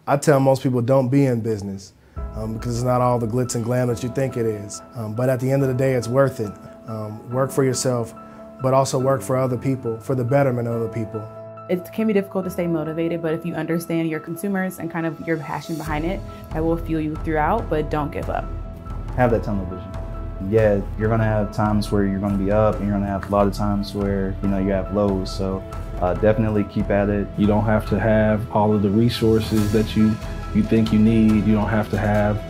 I tell most people don't be in business because it's not all the glitz and glam that you think it is. But at the end of the day, it's worth it. Work for yourself, but also work for other people, for the betterment of other people. It can be difficult to stay motivated, but if you understand your consumers and kind of your passion behind it, that will fuel you throughout, but don't give up. Have that tunnel vision. Yeah, you're gonna have times where you're gonna be up and you're gonna have a lot of times where, you have lows. So definitely keep at it. You don't have to have all of the resources that you think you need. You don't have to have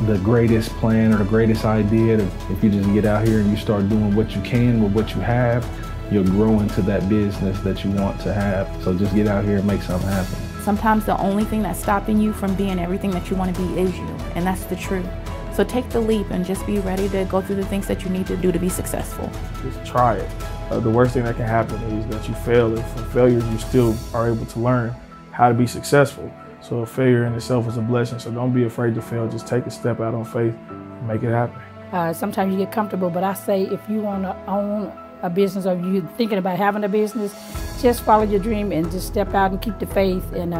the greatest plan or the greatest idea. If you just get out here and you start doing what you can with what you have, you'll grow into that business that you want to have. So just get out here and make something happen. Sometimes the only thing that's stopping you from being everything that you want to be is you, and that's the truth. So take the leap and just be ready to go through the things that you need to do to be successful. Just try it. The worst thing that can happen is that you fail. If from failures, you still are able to learn how to be successful. So a failure in itself is a blessing. So don't be afraid to fail. Just take a step out on faith and make it happen. Sometimes you get comfortable, but I say if you want to own a business or you're thinking about having a business, just follow your dream and just step out and keep the faith. And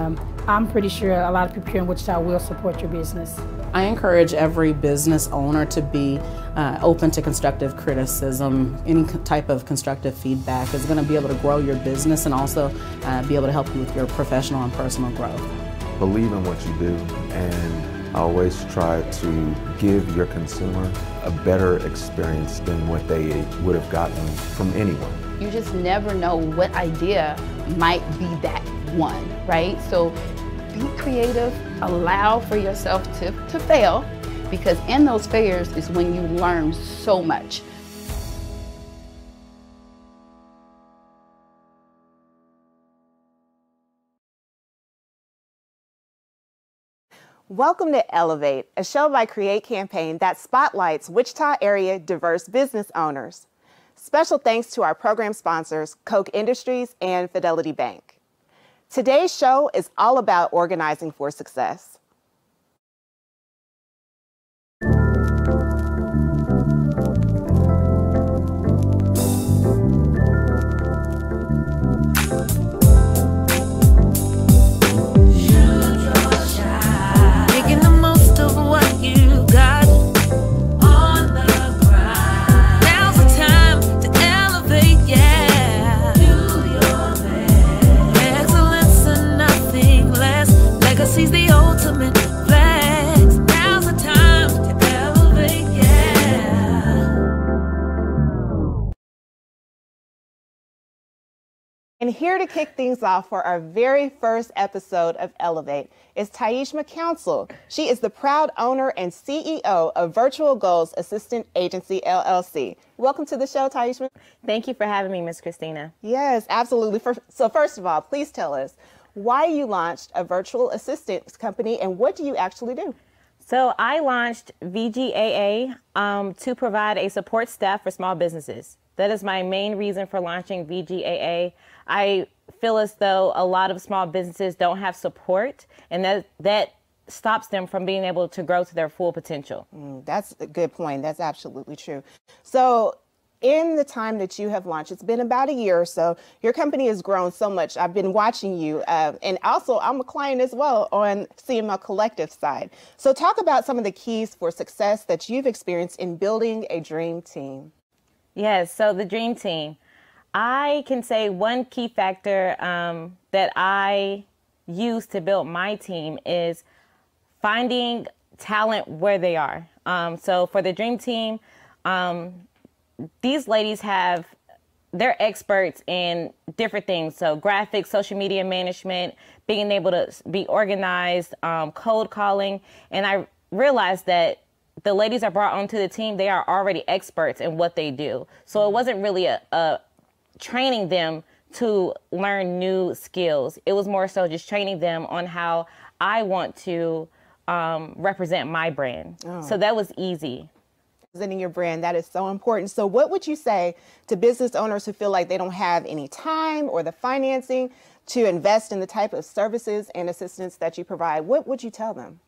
I'm pretty sure a lot of people here in Wichita will support your business. I encourage every business owner to be open to constructive criticism. Any type of constructive feedback is going to be able to grow your business and also be able to help you with your professional and personal growth. Believe in what you do and always try to give your consumer a better experience than what they would have gotten from anyone. You just never know what idea might be that one, right? So be creative, allow for yourself to fail, because in those failures is when you learn so much. Welcome to Elevate, a show by Create Campaign that spotlights Wichita area diverse business owners. Special thanks to our program sponsors, Koch Industries and Fidelity Bank. Today's show is all about organizing for success. And here to kick things off for our very first episode of Elevate is Taishma Council. She is the proud owner and CEO of Virtual Goals Assistant Agency, LLC. Welcome to the show, Taishma. Thank you for having me, Ms. Christina. Yes, absolutely. So first of all, please tell us why you launched a virtual assistance company and what do you actually do? So I launched VGAA to provide a support staff for small businesses. That is my main reason for launching VGAA. I feel as though a lot of small businesses don't have support, and that stops them from being able to grow to their full potential. That's a good point. That's absolutely true. So in the time that you have launched, it's been about a year or so, your company has grown so much. I've been watching you, and also I'm a client as well on CML Collective side. So talk about some of the keys for success that you've experienced in building a dream team. Yes, so the dream team. I can say one key factor that I use to build my team is finding talent where they are. So for the dream team, these ladies they're experts in different things. So graphics, social media management, being able to be organized, cold calling. And I realized that the ladies I brought onto the team, they are already experts in what they do. So it wasn't really a training them to learn new skills. It was more so just training them on how I want to represent my brand. So that was easy. Representing your brand, that is so important. So what would you say to business owners who feel like they don't have any time or the financing to invest in the type of services and assistance that you provide? What would you tell them?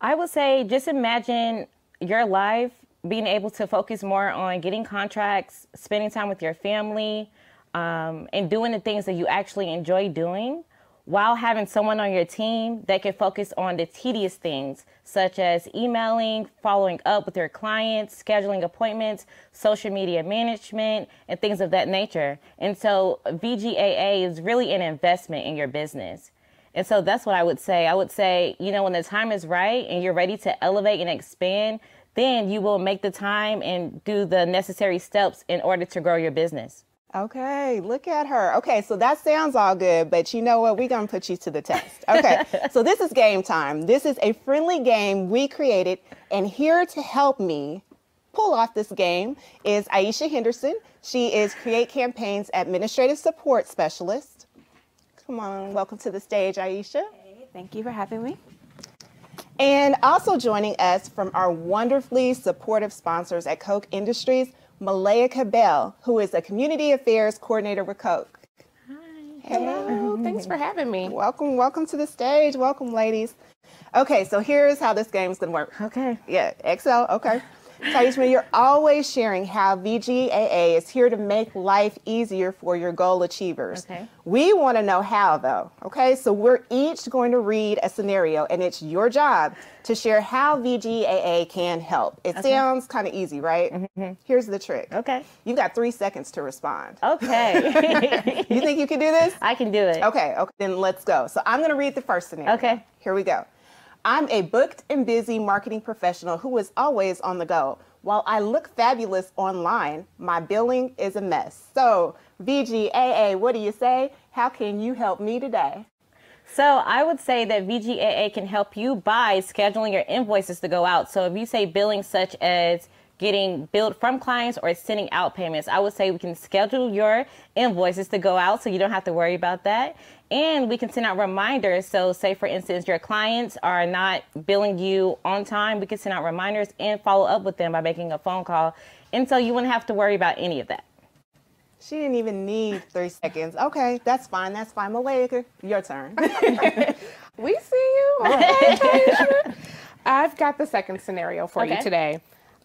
I would say just imagine your life being able to focus more on getting contracts, spending time with your family, and doing the things that you actually enjoy doing, while having someone on your team that can focus on the tedious things, such as emailing, following up with your clients, scheduling appointments, social media management, and things of that nature. And so VGAA is really an investment in your business. And so that's what I would say. I would say, you know, when the time is right and you're ready to elevate and expand, then you will make the time and do the necessary steps in order to grow your business. Okay, look at her. Okay, so that sounds all good, but you know what? We're going to put you to the test. Okay, so this is game time. This is a friendly game we created, and here to help me pull off this game is Aisha Henderson. She is Create Campaigns Administrative Support Specialist. Come on, welcome to the stage, Aisha. Hey, thank you for having me. And also joining us from our wonderfully supportive sponsors at Coke Industries, Malaya Cabell, who is a Community Affairs Coordinator with Coke. Hi. Hello. Thanks for having me. Welcome, welcome to the stage. Welcome, ladies. Okay, so here's how this game is going to work. Okay. Yeah, Excel, okay. Taishma, you're always sharing how VGAA is here to make life easier for your goal achievers. Okay. We want to know how, though, okay? So we're each going to read a scenario, and it's your job to share how VGAA can help. It sounds kind of easy, right? Mm-hmm. Here's the trick. Okay. You've got 3 seconds to respond. Okay. You think you can do this? I can do it. Okay, then let's go. So I'm going to read the first scenario. Okay. Here we go. I'm a booked and busy marketing professional who is always on the go. While I look fabulous online, my billing is a mess. So, VGAA, what do you say? How can you help me today? So I would say that VGAA can help you by scheduling your invoices to go out. So if you say billing such as getting billed from clients or sending out payments, I would say we can schedule your invoices to go out so you don't have to worry about that. And we can send out reminders. So say, for instance, your clients are not billing you on time. We can send out reminders and follow up with them by making a phone call. And so you wouldn't have to worry about any of that. She didn't even need 3 seconds. Okay, that's fine. That's fine. Malaya, your turn. We see you. Okay. I've got the second scenario for you today.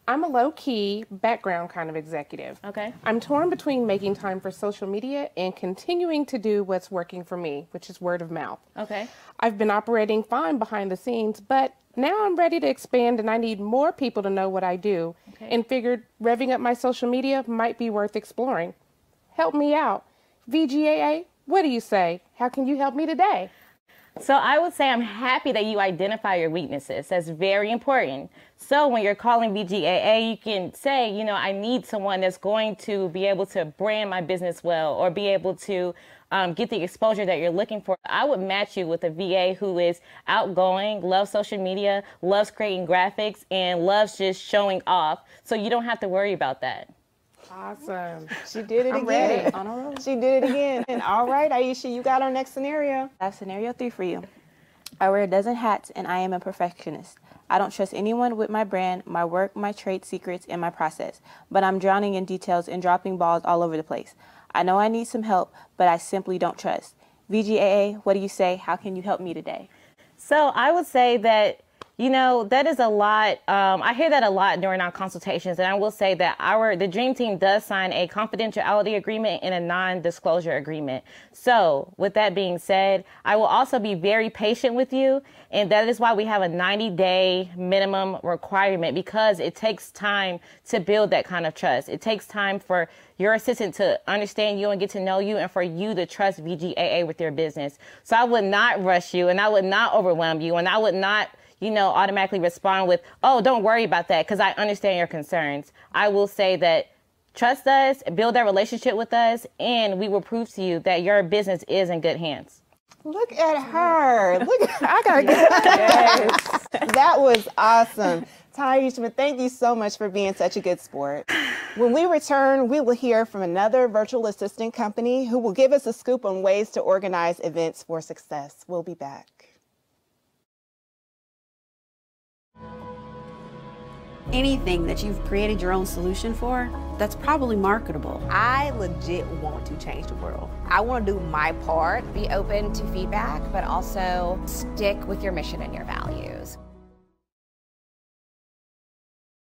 I'm a low-key background kind of executive. Okay. I'm torn between making time for social media and continuing to do what's working for me, which is word of mouth. Okay. I've been operating fine behind the scenes, but now I'm ready to expand and I need more people to know what I do, and figured revving up my social media might be worth exploring. Help me out. VGAA, what do you say? How can you help me today? So I would say I'm happy that you identify your weaknesses. That's very important. So when you're calling VGAA, you can say, you know, I need someone that's going to be able to brand my business well or be able to get the exposure that you're looking for. I would match you with a VA who is outgoing, loves social media, loves creating graphics, and loves just showing off. So you don't have to worry about that. Awesome. She did it I'm again. ready. On a roll. She did it again. And all right, Aisha, you got our next scenario. That's scenario 3 for you. I wear a dozen hats and I am a perfectionist. I don't trust anyone with my brand, my work, my trade secrets, and my process. But I'm drowning in details and dropping balls all over the place. I know I need some help, but I simply don't trust. VGAA, what do you say? How can you help me today? So I would say that, you know, that is a lot. I hear that a lot during our consultations, and I will say that the Dream Team does sign a confidentiality agreement and a non-disclosure agreement. So with that being said, I will also be very patient with you, and that is why we have a 90-day minimum requirement, because it takes time to build that kind of trust. It takes time for your assistant to understand you and get to know you, and for you to trust VGAA with your business. So I would not rush you, and I would not overwhelm you, and I would not, you know, automatically respond with, oh, don't worry about that, because I understand your concerns. I will say that trust us, build that relationship with us, and we will prove to you that your business is in good hands. Look at her. Look, I gotta get yes. That was awesome. Taishma, thank you so much for being such a good sport. When we return, we will hear from another virtual assistant company who will give us a scoop on ways to organize events for success. We'll be back. Anything that you've created your own solution for, that's probably marketable. I legit want to change the world. I want to do my part. Be open to feedback, but also stick with your mission and your values.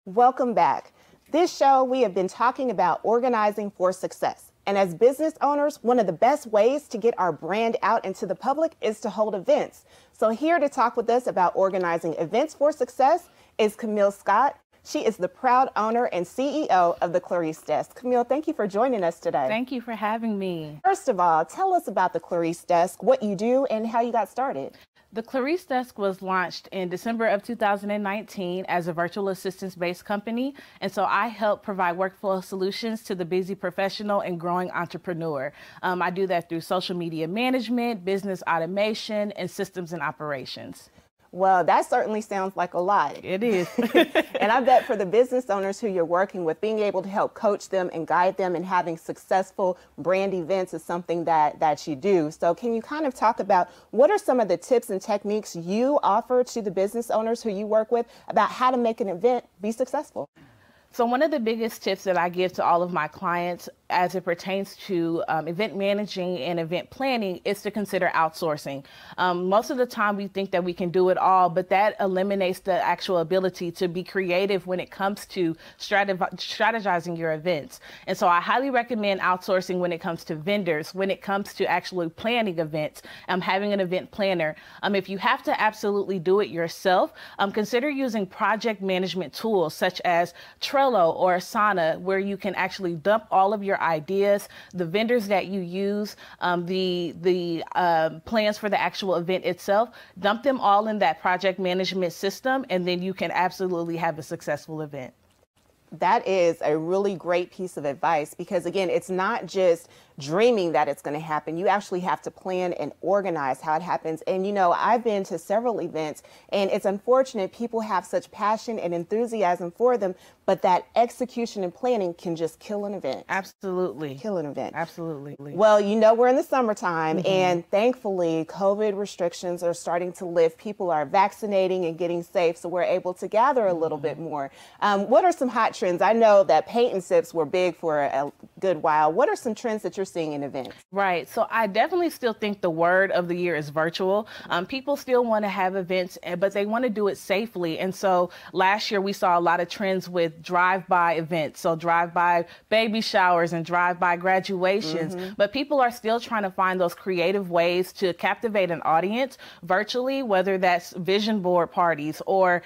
Welcome back. This show, we have been talking about organizing for success. And as business owners, one of the best ways to get our brand out into the public is to hold events. So here to talk with us about organizing events for success is Camille Scott. She is the proud owner and CEO of the Clarice Desk. Camille, thank you for joining us today. Thank you for having me. First of all, tell us about the Clarice Desk, what you do, and how you got started. The Clarice Desk was launched in December of 2019 as a virtual assistance-based company, and so I help provide workflow solutions to the busy professional and growing entrepreneur. I do that through social media management, business automation, and systems and operations. Well, that certainly sounds like a lot. It is. And I bet for the business owners who you're working with, being able to help coach them and guide them and having successful brand events is something that you do. So can you kind of talk about what are some of the tips and techniques you offer to the business owners who you work with about how to make an event be successful? So one of the biggest tips that I give to all of my clients as it pertains to event managing and event planning is to consider outsourcing. Most of the time we think that we can do it all, but that eliminates the actual ability to be creative when it comes to strategizing your events. And so I highly recommend outsourcing when it comes to vendors, when it comes to actually planning events, having an event planner. If you have to absolutely do it yourself, consider using project management tools such as Trello or Asana, where you can actually dump all of your ideas, the vendors that you use, the plans for the actual event itself, dump them all in that project management system, and then you can absolutely have a successful event. That is a really great piece of advice because, again, it's not just dreaming that it's going to happen. You actually have to plan and organize how it happens. And, you know, I've been to several events, and it's unfortunate people have such passion and enthusiasm for them, but that execution and planning can just kill an event. Absolutely. Kill an event. Absolutely. Well, you know, we're in the summertime, and thankfully, COVID restrictions are starting to lift. People are vaccinating and getting safe, so we're able to gather a little bit more. What are some hot trends? I know that paint and sips were big for a good while. What are some trends that you're seeing in events? Right. So I definitely still think the word of the year is virtual. People still want to have events, but they want to do it safely. And so last year we saw a lot of trends with drive-by events. So drive-by baby showers and drive-by graduations. But people are still trying to find those creative ways to captivate an audience virtually, whether that's vision board parties or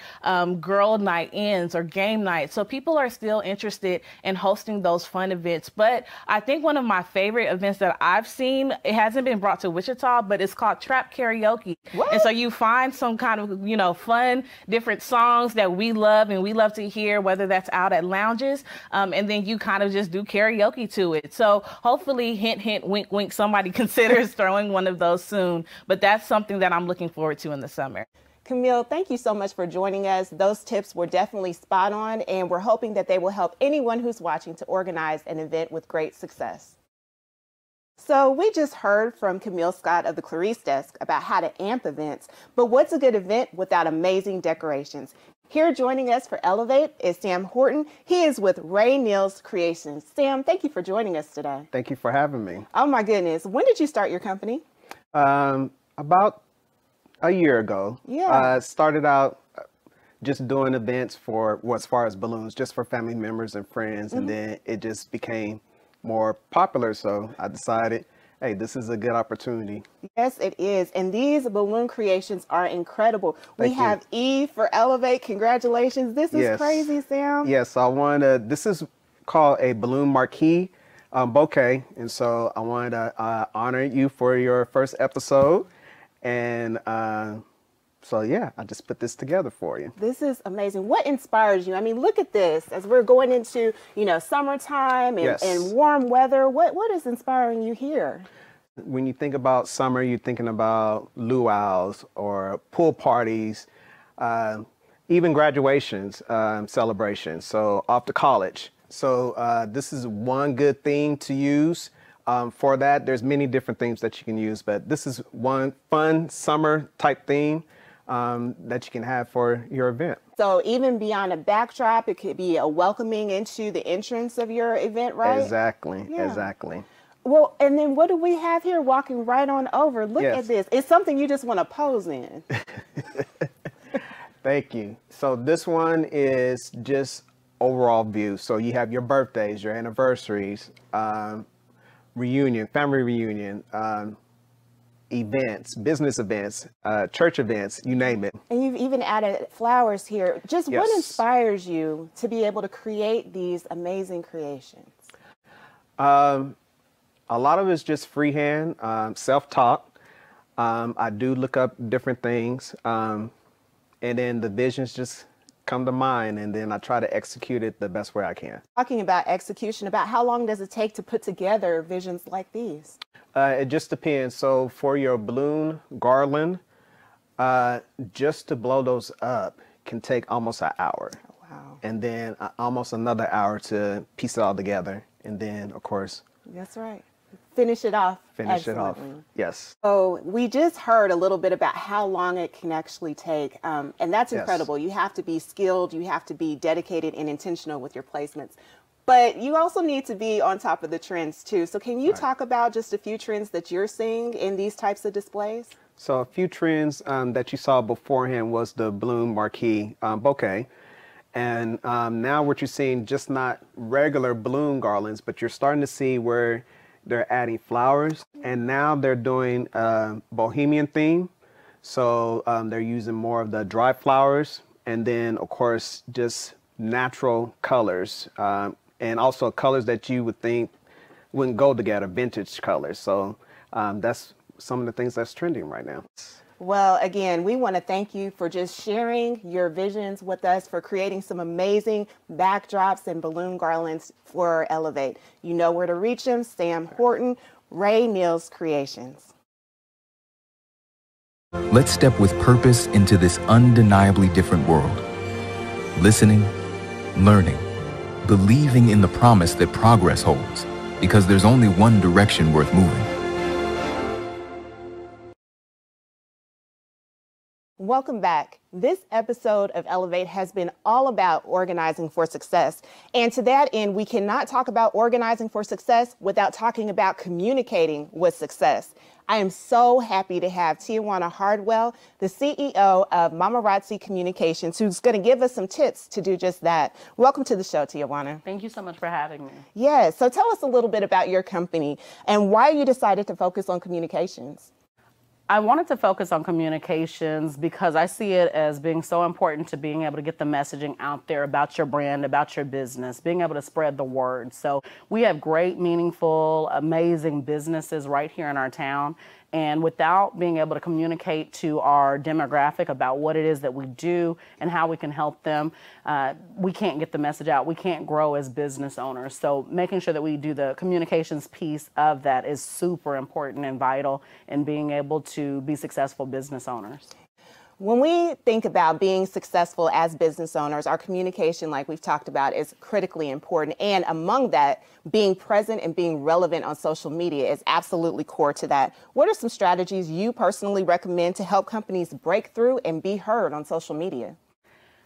girl night ins or game nights. So people are still interested in hosting those fun events. But I think one of my favorite events that I've seen, it hasn't been brought to Wichita, but it's called Trap Karaoke. What? And so you find some kind of, you know, fun, different songs that we love and we love to hear, whether that's out at lounges, and then you kind of just do karaoke to it. So hopefully, hint, hint, wink, wink, somebody considers throwing one of those soon. But that's something that I'm looking forward to in the summer. Camille, thank you so much for joining us. Those tips were definitely spot on, and we're hoping that they will help anyone who's watching to organize an event with great success. So we just heard from Camille Scott of the Clarice Desk about how to amp events, but what's a good event without amazing decorations? Here joining us for Elevate is Sam Horton. He is with Ray Neal's Creations. Sam, thank you for joining us today. Thank you for having me. Oh my goodness. When did you start your company? About a year ago. Yeah. Started out just doing events for, well, as far as balloons, just for family members and friends. And then it just became more popular. So I decided, hey, this is a good opportunity. Yes, it is. And these balloon creations are incredible. Thank we have E for Elevate. Congratulations. This is crazy, Sam. Yes, this is called a balloon marquee bouquet. And so I wanted to honor you for your first episode. And so, yeah, I just put this together for you. This is amazing. What inspires you? I mean, look at this. As we're going into, you know, summertime and warm weather, what is inspiring you here? When you think about summer, you're thinking about luau's or pool parties, even graduations, celebrations, so off to college. So this is one good thing to use. For that, there's many different themes that you can use, but this is one fun summer type theme that you can have for your event. So even beyond a backdrop, it could be a welcoming into the entrance of your event, right? Exactly, exactly. Well, and then what do we have here walking right on over? Look at this. It's something you just want to pose in. Thank you. So this one is just overall view. So you have your birthdays, your anniversaries, reunion, family reunion, events, business events, church events, you name it. And you've even added flowers here. Just Yes. what inspires you to be able to create these amazing creations? A lot of it's just freehand, self-taught. I do look up different things, and then the visions just come to mind, and then I try to execute it the best way I can. Talking about execution, about how long does it take to put together visions like these? It just depends. So for your balloon garland, just to blow those up can take almost an hour. Wow. And then almost another hour to piece it all together. And then, of course, That's right. Finish it off. finish it off. excellently. Yes. So we just heard a little bit about how long it can actually take, and that's Yes. incredible. You have to be skilled, you have to be dedicated and intentional with your placements, but you also need to be on top of the trends too. So can you talk about just a few trends that you're seeing in these types of displays? So a few trends that you saw beforehand was the balloon marquee bouquet. And now what you're seeing, just not regular balloon garlands, but you're starting to see where they're adding flowers. And now they're doing a bohemian theme. So they're using more of the dry flowers. And then, of course, just natural colors. And also colors that you would think wouldn't go together, vintage colors. So that's some of the things that's trending right now. Well, again, we want to thank you for just sharing your visions with us, for creating some amazing backdrops and balloon garlands for Elevate. You know where to reach them. Sam Horton, Ray Neal's Creations. Let's step with purpose into this undeniably different world. Listening, learning, believing in the promise that progress holds, because there's only one direction worth moving. Welcome back. This episode of Elevate has been all about organizing for success. And to that end, we cannot talk about organizing for success without talking about communicating with success. I am so happy to have Tijuana Hardwell, the CEO of Mamarazzi Communications, who's going to give us some tips to do just that. Welcome to the show, Tijuana. Thank you so much for having me. Yeah, so tell us a little bit about your company and why you decided to focus on communications. I wanted to focus on communications because I see it as being so important to being able to get the messaging out there about your brand, about your business, being able to spread the word. So we have great, meaningful, amazing businesses right here in our town. And without being able to communicate to our demographic about what it is that we do and how we can help them, we can't get the message out. We can't grow as business owners. So making sure that we do the communications piece of that is super important and vital in being able to be successful business owners. When we think about being successful as business owners, our communication, like we've talked about, is critically important. And among that, being present and being relevant on social media is absolutely core to that. What are some strategies you personally recommend to help companies break through and be heard on social media?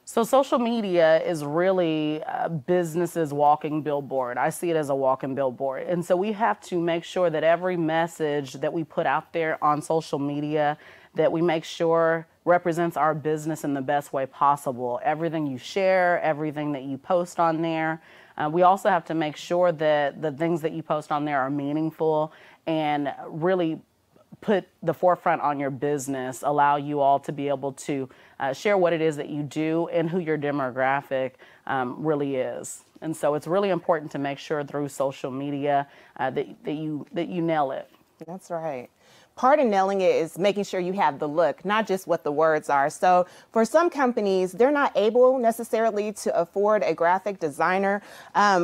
So social media is really businesses' walking billboard. I see it as a walking billboard. And so we have to make sure that every message that we put out there on social media, that we make sure represents our business in the best way possible. Everything you share, everything that you post on there. We also have to make sure that the things that you post on there are meaningful and really put the forefront on your business, allow you all to be able to share what it is that you do and who your demographic really is. And so it's really important to make sure through social media that you nail it. That's right. Part of nailing it is making sure you have the look, not just what the words are. So for some companies, they're not able necessarily to afford a graphic designer.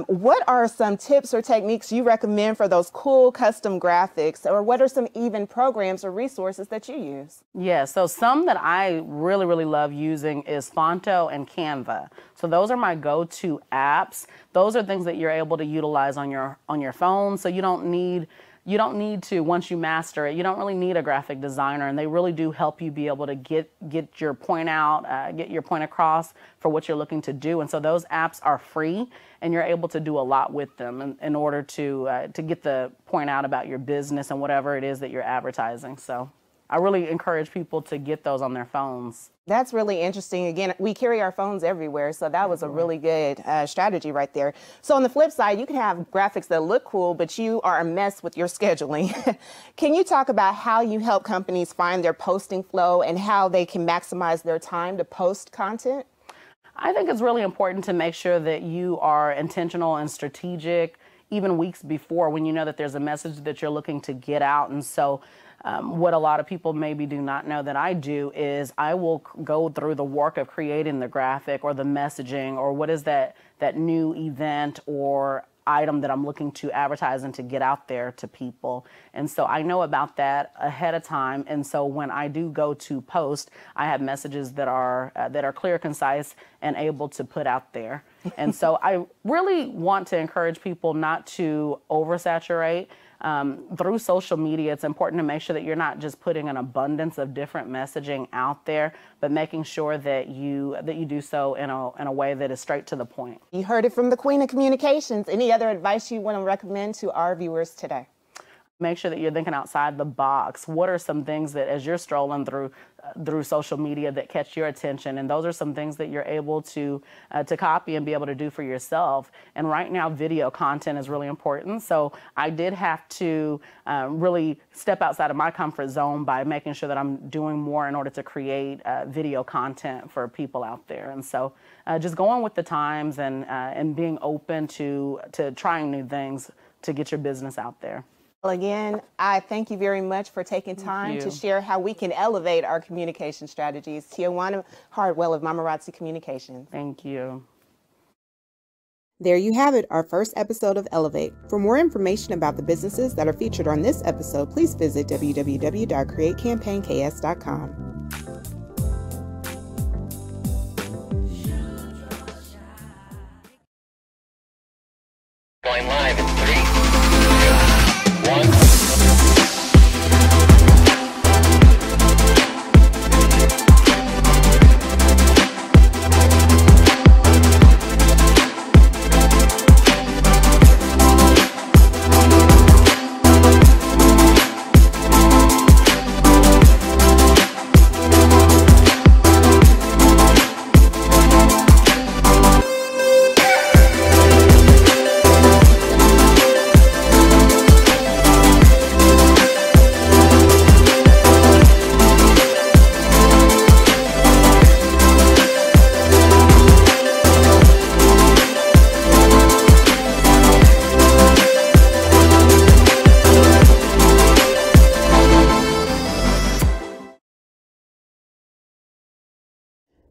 What are some tips or techniques you recommend for those cool custom graphics? Or what are some even programs or resources that you use? Yeah, so some that I really, really love using is Fonto and Canva. So those are my go-to apps. Those are things that you're able to utilize on your phone. So you don't need to, once you master it, you don't really need a graphic designer, and they really do help you be able to get your point out, get your point across for what you're looking to do. And so those apps are free, and you're able to do a lot with them in order to get the point out about your business and whatever it is that you're advertising. So I really encourage people to get those on their phones. That's really interesting. Again, we carry our phones everywhere, so that was a really good strategy right there. So on the flip side, you can have graphics that look cool, but you are a mess with your scheduling. Can you talk about how you help companies find their posting flow and how they can maximize their time to post content? I think it's really important to make sure that you are intentional and strategic even weeks before, when you know that there's a message that you're looking to get out. And so what a lot of people maybe do not know that I do is I will go through the work of creating the graphic or the messaging or what is that new event or item that I'm looking to advertise and to get out there to people. And so I know about that ahead of time. And so when I do go to post, I have messages that are clear, concise, and able to put out there. And so I really want to encourage people not to oversaturate. Through social media, it's important to make sure that you're not just putting an abundance of different messaging out there, but making sure that you do so in a way that is straight to the point. You heard it from the Queen of Communications. Any other advice you want to recommend to our viewers today? Make sure that you're thinking outside the box. What are some things that, as you're strolling through social media, that catch your attention? And those are some things that you're able to copy and be able to do for yourself. And right now, video content is really important. So I did have to really step outside of my comfort zone by making sure that I'm doing more in order to create video content for people out there. And so just going with the times and being open to trying new things to get your business out there. Well, again, I thank you very much for taking time to share how we can elevate our communication strategies. Tijuana Hardwell of Mamarazzi Communications. Thank you. There you have it, our first episode of Elevate. For more information about the businesses that are featured on this episode, please visit www.createcampaignks.com. Going live in 3, 2, 1.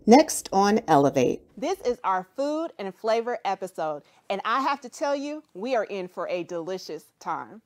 Next on Elevate. This is our food and flavor episode, and I have to tell you, we are in for a delicious time.